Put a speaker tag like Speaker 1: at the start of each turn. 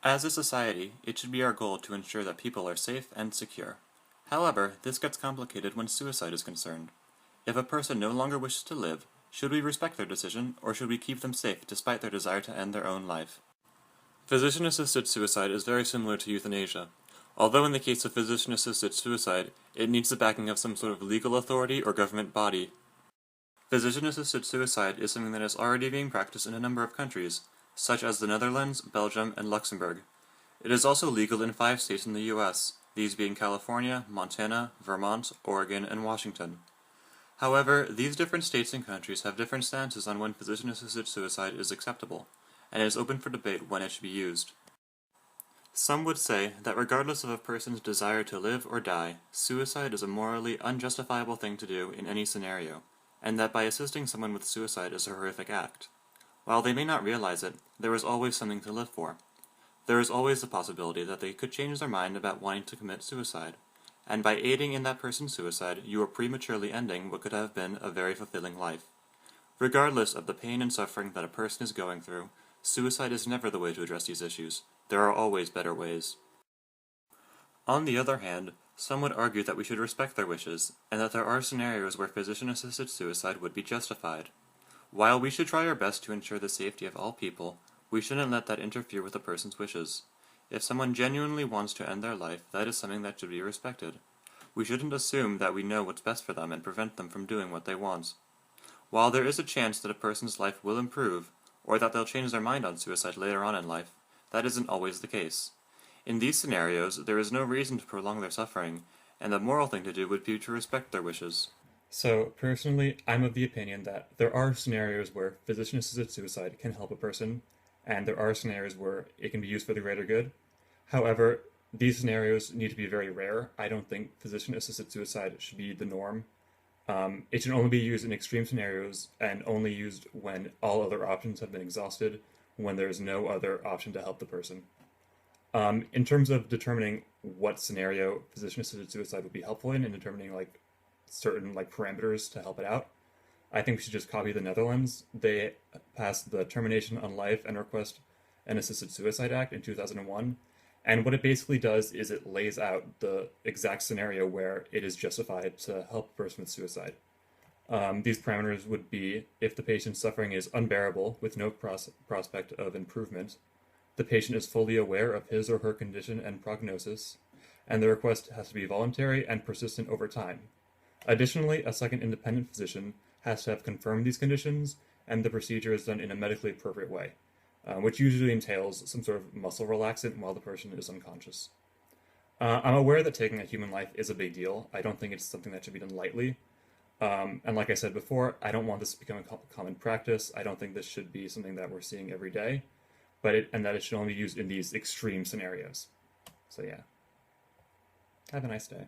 Speaker 1: As a society, it should be our goal to ensure that people are safe and secure. However, this gets complicated when suicide is concerned. If a person no longer wishes to live, should we respect their decision, or should we keep them safe despite their desire to end their own life? Physician-assisted suicide is very similar to euthanasia, although in the case of physician-assisted suicide, it needs the backing of some sort of legal authority or government body. Physician-assisted suicide is something that is already being practiced in a number of countries, such as the Netherlands, Belgium, and Luxembourg. It is also legal in 5 states in the US, these being California, Montana, Vermont, Oregon, and Washington. However, these different states and countries have different stances on when physician-assisted suicide is acceptable, and it is open for debate when it should be used. Some would say that regardless of a person's desire to live or die, suicide is a morally unjustifiable thing to do in any scenario, and that by assisting someone with suicide is a horrific act. While they may not realize it, there is always something to live for. There is always the possibility that they could change their mind about wanting to commit suicide, and by aiding in that person's suicide, you are prematurely ending what could have been a very fulfilling life. Regardless of the pain and suffering that a person is going through, suicide is never the way to address these issues. There are always better ways. On the other hand, some would argue that we should respect their wishes, and that there are scenarios where physician-assisted suicide would be justified. While we should try our best to ensure the safety of all people, we shouldn't let that interfere with a person's wishes. If someone genuinely wants to end their life, that is something that should be respected. We shouldn't assume that we know what's best for them and prevent them from doing what they want. While there is a chance that a person's life will improve, or that they'll change their mind on suicide later on in life, that isn't always the case. In these scenarios, there is no reason to prolong their suffering, and the moral thing to do would be to respect their wishes. So, personally, I'm of the opinion that there are scenarios where physician-assisted suicide can help a person, and there are scenarios where it can be used for the greater good. However, these scenarios need to be very rare. I don't think physician-assisted suicide should be the norm. It should only be used in extreme scenarios and only used when all other options have been exhausted, when there's no other option to help the person. In terms of determining what scenario physician-assisted suicide would be helpful in determining certain parameters to help it out, I think we should just copy the Netherlands. They passed the Termination on Life and Request an Assisted Suicide Act in 2001. And what it basically does is it lays out the exact scenario where it is justified to help a person with suicide. These parameters would be if the patient's suffering is unbearable with no prospect of improvement, the patient is fully aware of his or her condition and prognosis, and the request has to be voluntary and persistent over time. Additionally, a second independent physician has to have confirmed these conditions, and the procedure is done in a medically appropriate way, which usually entails some sort of muscle relaxant while the person is unconscious. I'm aware that taking a human life is a big deal. I don't think it's something that should be done lightly. And like I said before, I don't want this to become a common practice. I don't think this should be something that we're seeing every day, and that it should only be used in these extreme scenarios. So yeah. Have a nice day.